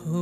وما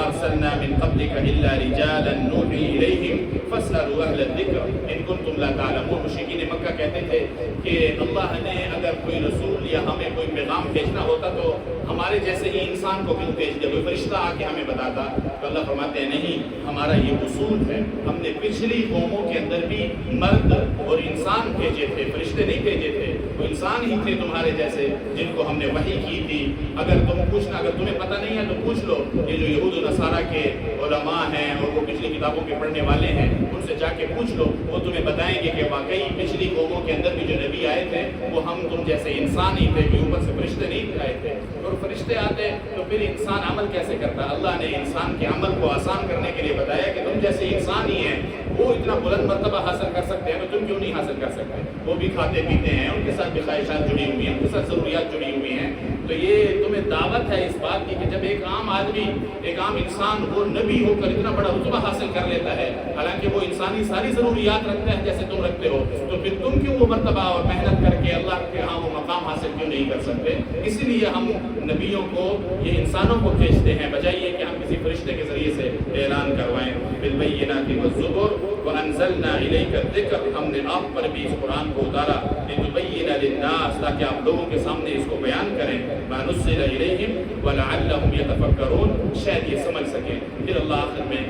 ارسلنا من قبلك الا رجالا نوحي اليهم فاسالوا اهل الذکر ان کنتم لا تعلمون. مشرکین مکہ کہتے تھے کہ اللہ نے اگر کوئی رسول یا ہمیں کوئی پیغام بھیجنا ہوتا تو ہمارے جیسے ہی انسان کو کیوں بھیج دے، کوئی فرشتہ آ کے ہمیں بتاتا. تو اللہ فرماتے ہیں نہیں، ہمارا یہ اصول ہے، ہم نے پچھلی قوموں کے اندر بھی مرد اور انسان بھیجے تھے، فرشتے نہیں بھیجے تھے. وہ انسان ہی تھے تمہارے جیسے جن کو ہم نے وحی کی تھی. اگر تم پوچھنا، اگر تمہیں پتہ نہیں ہے تو پوچھ لو. یہ جو یہود و نصارہ کے علماء ہیں اور وہ پچھلی کتابوں کے پڑھنے والے ہیں، ان سے جا کے پوچھ لو، وہ تمہیں بتائیں گے کہ واقعی پچھلی قوموں کے اندر بھی جو نبی آئے تھے وہ ہم تم جیسے انسان ہی تھے، کہ اوپر سے فرشتے نہیں آئے تھے. اور فرشتے آتے تو پھر انسان عمل کیسے کرتا؟ اللہ نے انسان کے عمل کو آسان کرنے کے لیے بتایا کہ تم جیسے انسان ہی ہیں، وہ اتنا بلند مرتبہ حاصل کر سکتے ہیں تو تم کیوں نہیں حاصل کر سکتے؟ وہ بھی کھاتے پیتے ہیں، ان کے ساتھ بھی خواہشات جڑی ہوئی ہیں، ان کے ساتھ ضروریات جڑی ہوئی ہیں. تو یہ تمہیں دعوت ہے اس بات کی کہ جب ایک عام آدمی، ایک عام انسان وہ نبی ہو کر اتنا بڑا رتبہ حاصل کر لیتا ہے، حالانکہ وہ انسانی ساری ضروریات رکھتا ہے جیسے تم رکھتے ہو، تو پھر تم کیوں وہ مرتبہ اور محنت کر کے اللہ کے ہاں وہ مقام حاصل کیوں نہیں کر سکتے؟ اسی لیے ہم نبیوں کو، یہ انسانوں کو بھیجتے ہیں، بجائے یہ کہ ہم کسی فرشتے کے ذریعے سے اعلان کروائیں. بالبینات والزبر وانزلنا الیک الذکر، ہم نے آپ پر بھی اس قرآن کو اتارا لتبین للناس، تاکہ آپ لوگوں کے سامنے اس کو بیان کریں، ما نزل الیہم ولعلہم یتفکرون، شاید یہ سمجھ سکیں. پھر اللہ آخر میں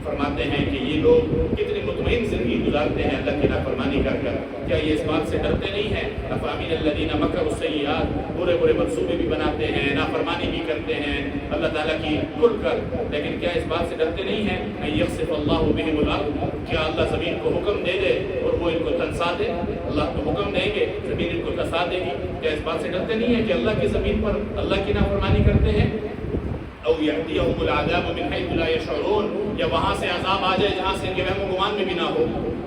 فرماتے ہیں کہ یہ لوگ کتنی مطمئن زندگی گزارتے ہیں اللہ کی نافرمانی کر کر. کیا یہ اس بات سے ڈرتے نہیں ہیں؟ افامن الذین مکروا السیئات، برے برے منصوبے بھی بناتے ہیں، نافرمانی بھی کرتے ہیں اللہ تعالیٰ کی کھل کر، لیکن کیا اس بات سے ڈرتے نہیں ہیں ان یخسف اللہ بہم الارض، کیا اللہ زمین کو حکم دے دے اور وہ ان کو تنسا دے؟ اللہ کو حکم دیں گے، زمین ان کو تنسا دے گی. کیا اس بات سے ڈرتے نہیں ہیں کہ اللہ کی زمین پر اللہ کی نافرمانی کرتے ہیں؟ او یأتیہم العذاب من حیث لا یشعرون، یا وہاں سے عذاب آ جائے جہاں سے ان کے وہم و گمان میں بھی نہ ہو.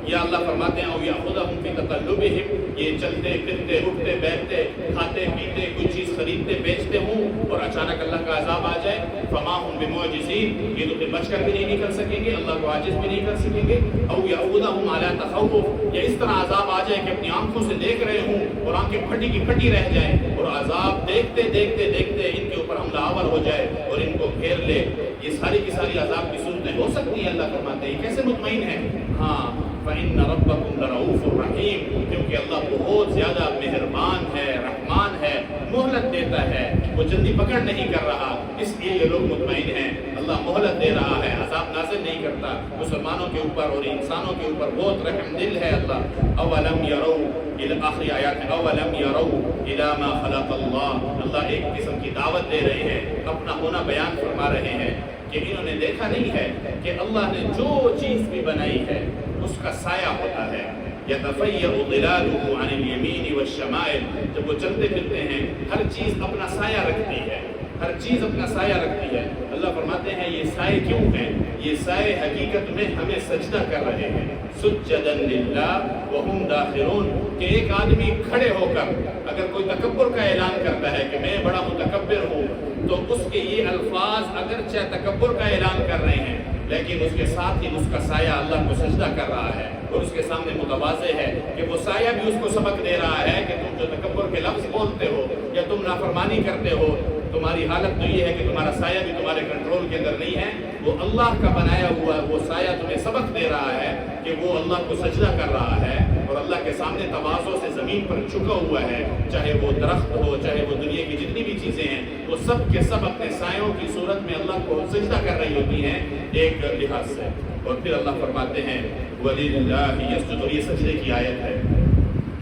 یا اللہ فرماتے ہیں او یأخذہم فی تقلبہم، یہ چلتے پھرتے اٹھتے بیٹھتے کھاتے پیتے کوئی چیز خریدتے بیچتے ہوں اور اچانک اللہ کا عذاب آ جائے. فما ہم بمعجزین، یہ تو پھر بچ کر بھی نہیں نکل سکیں گے، اللہ کو عاجز بھی نہیں کر سکیں گے. او یأخذہم علی تخوف، یا اس طرح عذاب آ جائے کہ اپنی آنکھوں سے دیکھ رہے ہوں اور آنکھیں پھٹی کی پھٹی رہ جائیں اور عذاب دیکھتے دیکھتے دیکھتے ان کے اوپر حملہ آور ہو جائے اور ان کو گھیر لے. یہ ساری کی ساری عذاب کی صورتیں ہو سکتی ہیں. اللہ فرماتے ہیں کیسے مطمئن ہیں؟ ہاں فإن ربکم لرؤوف رحیم، کیونکہ اللہ بہت زیادہ مہربان ہے، رحمان ہے، مہلت دیتا ہے، وہ جلدی پکڑ نہیں کر رہا، اس لیے یہ لوگ مطمئن ہیں. اللہ مہلت دے رہا ہے، عذاب نازل نہیں کرتا. مسلمانوں کے اوپر اور انسانوں کے اوپر بہت رحم دل ہے اللہ. اولم یروا، آخری آیات میں اولم یروا الی ما خلق اللہ، اللہ ایک قسم کی دعوت دے رہے ہیں، اپنا ہونا بیان فرما رہے ہیں کہ انہوں نے دیکھا نہیں ہے کہ اللہ نے جو چیز بھی بنائی ہے اس کا سایہ ہوتا ہے. یتفیأ ظلالہ عن الیمین والشمائل، جب وہ چلتے پھرتے ہیں ہر چیز اپنا سایہ رکھتی ہے، ہر چیز اپنا سایہ رکھتی ہے. اللہ فرماتے ہیں یہ سائے کیوں ہیں؟ یہ سائے حقیقت میں ہمیں سجدہ کر رہے ہیں، سجدا للہ وہم داخرون، کہ ایک آدمی کھڑے ہو کر اگر کوئی تکبر کا اعلان کرتا ہے کہ میں بڑا متکبر ہوں، تو اس کے یہ الفاظ اگرچہ تکبر کا اعلان کر رہے ہیں لیکن اس کے ساتھ ہی اس کا سایہ اللہ کو سجدہ کر رہا ہے اور اس کے سامنے متواضع ہے کہ وہ سایہ بھی اس کو سبق دے رہا ہے کہ تم جو تکبر کے لفظ بولتے ہو یا تم نافرمانی کرتے ہو، تمہاری حالت تو یہ ہے کہ تمہارا سایہ بھی تمہارے کنٹرول کے اندر نہیں ہے. وہ اللہ کا بنایا ہوا وہ سایہ تمہیں سبق دے رہا ہے کہ وہ اللہ کو سجدہ کر رہا ہے اور اللہ کے سامنے تواضع سے زمین پر جھکا ہوا ہے. چاہے وہ درخت ہو، چاہے وہ دنیا کی جتنی بھی چیزیں ہیں، وہ سب کے سب اپنے سایوں کی صورت میں اللہ کو سجدہ کر رہی ہوتی ہیں ایک لحاظ سے. اور پھر اللہ فرماتے ہیں وَلِلَّهِ يَسْجُدُ، اور یہ سجدے کی آیت ہے،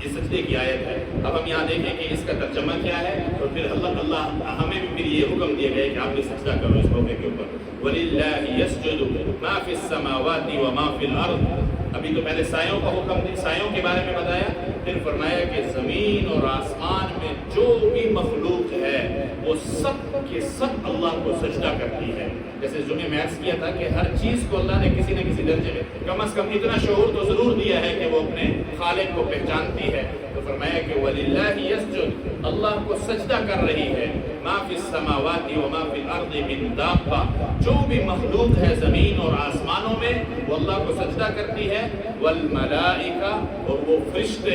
یہ سجدے کی آیت ہے. اب ہم یہاں دیکھیں کہ اس کا ترجمہ کیا ہے اور پھر اللہ ہمیں بھی پھر یہ حکم دیا گیا ہے کہ آپ بھی سجدہ کرو اس موقع کے اوپر. وَلِلَّهِ يَسْجُدُ مَا فِي السَّمَاوَاتِ وَمَا فِي الْأَرْضِ. ابھی تو پہلے سایوں کا حکم دیا، سایوں کے بارے میں بتایا، پھر فرمایا کہ زمین اور آسمان میں جو بھی مخلوق ہے وہ سب کے سب اللہ کو سجدہ کرتی ہے. جیسے جمعے میں عرض کیا تھا کہ ہر چیز کو اللہ نے کسی نہ کسی درجے میں کم از کم اتنا شعور تو ضرور دیا ہے کہ وہ اپنے خالق کو پہچانتی ہے. تو فرمایا کہ وَلِلَّهِ يَسْجُدُ، اللہ کو سجدہ کر رہی ہے، مَا فِي السماوات وما فی الارض من دابہ، جو بھی مخلوق ہے زمین اور آسمانوں میں وہ اللہ کو سجدہ کرتی ہے، والملائکہ، اور وہ فرشتے،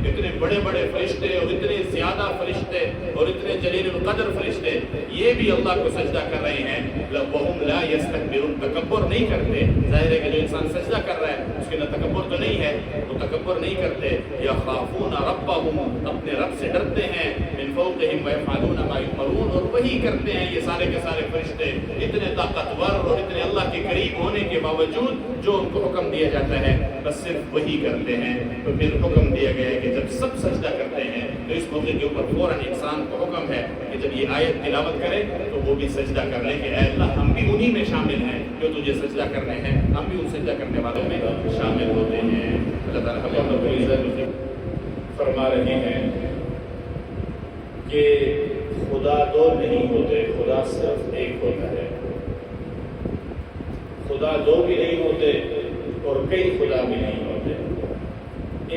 اتنے بڑے بڑے فرشتے اور اتنے زیادہ فرشتے اور اتنے جلیل القدر فرشتے، یہ بھی اللہ کو سجدہ کر رہے ہیں، وَهُمْ لَا يَسْتَكْبِرُونَ، تکبر نہیں کرتے۔ ظاہر ہے کہ جو انسان سجدہ کر رہا ہے اس کے اندر تکبر تو نہیں ہے، وہ تکبر نہیں کرتے۔ یخافون ربهم، اپنے رب سے ڈرتے ہیں، من فوقهم ويفعلون ما يؤمرون، اور وہی کرتے ہیں یہ سارے کے سارے فرشتے، اتنے طاقتور اور اتنے اللہ کے قریب ہونے کے باوجود جو ان کو حکم دیا جاتا ہے بس صرف وہی کرتے ہیں۔ تو پھر حکم دیا گیا ہے کہ جب سب سجدہ کرتے ہیں تو اس موقع کے اوپر فوراً انسان کو حکم ہے کہ جب یہ آیت تلاوت کرے تو وہ بھی سجدہ کر لے کہ اے اللہ ہم بھی انہی میں شامل ہیں جو تجھے سجدہ کرنے ہیں، ہم بھی ان سجدہ کرنے والوں میں شامل ہوتے ہیں۔ اللہ تعالیٰ ہمیں رب العزت فرما رہے ہیں کہ خدا دو نہیں ہوتے، خدا صرف ایک ہوتا ہے۔ خدا دو بھی نہیں ہوتے اور کئی خدا بھی نہیں ہوتے۔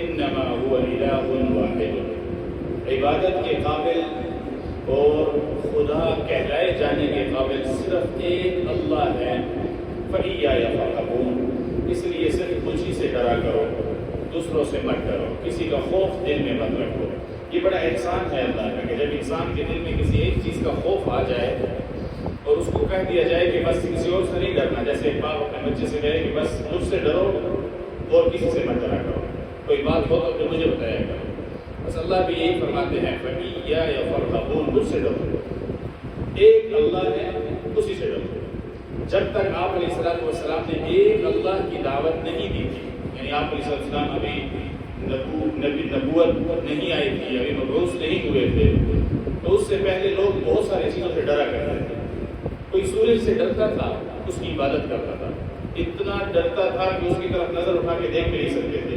انما هو الہ واحد، عبادت کے قابل اور خدا کہلائے جانے کے قابل صرف ایک اللہ ہے۔ فَإِيَّايَ فَارْهَبُونَ، اس لیے صرف مجھ ہی سے ڈرا کرو، دوسروں سے مت ڈرو، کسی کا خوف دل میں مت رکھو۔ یہ بڑا احسان ہے اللہ کا کہ جب انسان کے دل میں کسی ایک چیز کا خوف آ جائے اور اس کو کہہ دیا جائے کہ بس کسی اور سے نہیں ڈرنا، جیسے ایک باپ اپنے بچے سے کہے کہ بس مجھ سے ڈرو اور کسی سے مت ڈرا کرو، کوئی بات ہو تو مجھے بتایا کرو۔ بس اللہ بھی یہی فرماتے ہیں فَإِيَّايَ فَارْهَبُونَ، مجھ سے ڈرو، ایک اللہ ہے اسی سے ڈرو۔ جب تک آپ علیہ السلام نے ایک اللہ کی دعوت نہیں دی تھی، یعنی آپ علیہ السلام ابھی نبوت نہیں آئی تھی، ابھی مبعوث نہیں ہوئے تھے، تو اس سے پہلے لوگ بہت ساری چیزوں سے ڈرا کرتے تھے۔ کوئی سورج سے ڈرتا تھا، اس کی عبادت کرتا تھا، اتنا ڈرتا تھا کہ اس کی طرف نظر اٹھا کے دیکھ نہیں سکتے تھے،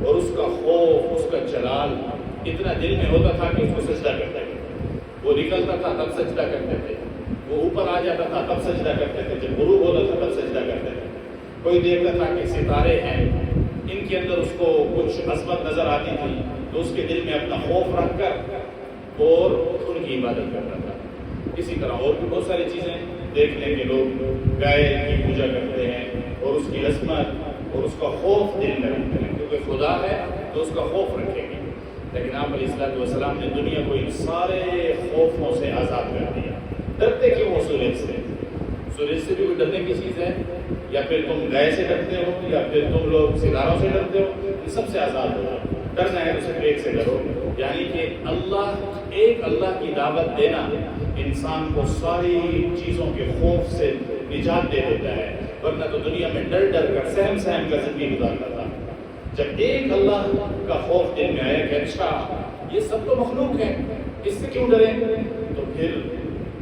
اور اس کا خوف، اس کا جلال اتنا دل میں ہوتا تھا کہ اس کو سجدہ کرتا تھا۔ وہ نکلتا تھا تب سجدہ کرتے تھے، وہ اوپر آ جاتا تھا تب سجدہ کرتے تھے، جب غروب ہوتا تھا تب سجدہ کرتے تھے۔ کوئی دیکھتا تھا کہ ستارے ہیں، ان کے اندر اس کو کچھ عظمت نظر آتی تھی تو اس کے دل میں اپنا خوف رکھ کر اور ان کی عبادت کرتا تھا۔ اسی طرح اور بھی بہت ساری چیزیں دیکھ لیں کہ لوگ گائے کی پوجا کرتے ہیں اور اس کی عظمت اور اس کا خوف دل میں رکھتے ہیں، کیونکہ خدا ہے تو اس کا خوف رکھیں گے۔ لیکن آپ علیہ السلام نے دنیا کو ان سارے خوفوں سے آزاد کر دیا۔ ڈرتے کیوں ہو سورج سے؟ سورج سے بھی کوئی ڈرنے کی چیز ہے؟ یا پھر تم گائے سے ڈرتے ہو، یا پھر تم لوگ ستاروں سے ڈرتے ہو؟ ان سب سے آزاد ہو جاؤ۔ ڈرنا ہے تو صرف ایک سے ڈرو، یعنی کہ ایک اللہ کی دعوت دینا انسان کو ساری چیزوں کے خوف سے نجات دے دیتا ہے، ورنہ تو دنیا میں ڈر ڈر کر سہم سہم کر زندگی گزارتا تھا۔ جب ایک اللہ کا خوف دل میں آیا کہ اچھا یہ سب تو مخلوق ہے، اس سے کیوں ڈریں، تو پھر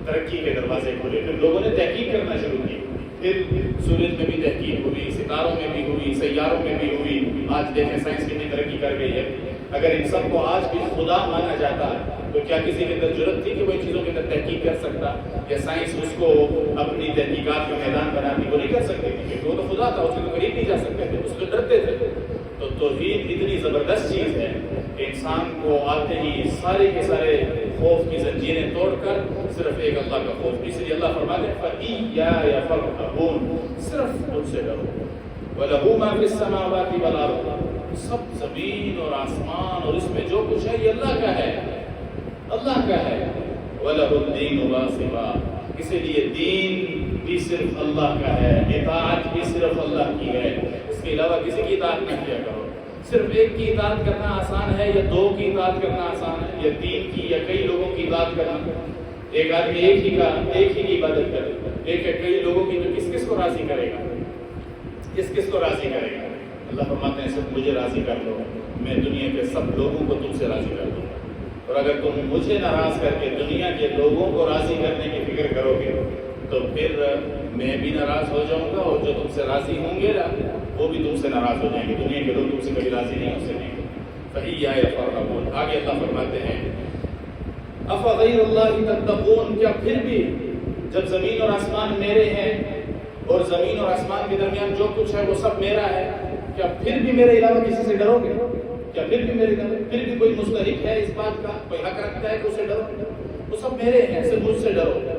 ترقی کے دروازے کھلے، پھر لوگوں نے تحقیق کرنا شروع کی، پھر سورج میں بھی تحقیق ہوئی، ستاروں میں بھی ہوئی، سیاروں میں بھی ہوئی۔ آج دیکھیں سائنس کتنی ترقی کر گئی ہے۔ اگر ان سب کو آج بھی خدا مانا جاتا تو کیا کسی کے اندر جرأت تھی کہ وہ ان چیزوں کے اندر تحقیق کر سکتا؟ یا سائنس اس کو اپنی تحقیقات کا میدان بناتی؟ وہ نہیں کر سکتی تھی، کیونکہ وہ تو خدا تھا، اس کے قریب نہیں جا سکتے تھے، اس سے ڈرتے تھے۔ تو توحید اتنی زبردست چیز ہے کہ انسان کو آتے ہی سارے کے سارے خوف کی زنجیریں توڑ کر صرف ایک اللہ کا خوف، اس لیے اللہ فرماتے ہیں فَإِيَّايَ فَارْهَبُونَ، صرف مجھ سے ڈرو۔ وَلَهُ مَا فِي السَّمَاوَاتِ وَالْأَرْضِ، سب زمین اور آسمان اور اس میں جو کچھ ہے یہ اللہ کا ہے، اللہ کا ہے۔ وَلَهُ الدِّينُ وَاسِبًا، اسی لیے دین بھی صرف اللہ کا ہے، اطاعت بھی صرف اللہ کی ہے، اس کے علاوہ کسی کی اطاعت نہ کیا کرو۔ صرف ایک کی اطاعت کرنا آسان ہے یا دو کی اطاعت کرنا آسان ہے، یا تین کی یا کئی لوگوں کی اطاعت کرنا؟ ایک آدمی ایک ہی کی عبادت کرے، ایک کئی لوگوں کی، تو کس کس کو راضی کرے گا؟ کس کو راضی کرے گا؟ اللہ فرماتے ہیں صرف مجھے راضی کر لو، میں دنیا کے سب لوگوں کو تم سے راضی کر دوں گا۔ اور اگر تم مجھے ناراض کر کے دنیا کے لوگوں کو راضی کرنے کی فکر کرو گے تو پھر میں بھی ناراض ہو جاؤں گا، اور جو تم سے راضی ہوں گے وہ بھی تم سے ناراض ہو جائیں گے۔ دنیا کے لوگ تم سے کبھی راضی نہیں ہو سکیں گے۔ فَإِيَّايَ فَارْهَبُونَ، آگے اللہ فرماتے ہیں أَفَغَيْرَ اللَّهِ تَتَّقُونَ، کیا پھر بھی جب زمین اور آسمان میرے ہیں اور زمین اور آسمان کے درمیان جو کچھ ہے وہ سب میرا ہے، کیا پھر بھی میرے علاوہ کسی سے ڈرو گے؟ کیا پھر بھی کوئی مستحق ہے اس بات کا، کوئی حق رکھتا ہے کہ اسے ڈرو؟ وہ سب میرے ہیں، صرف مجھ سے ڈرو.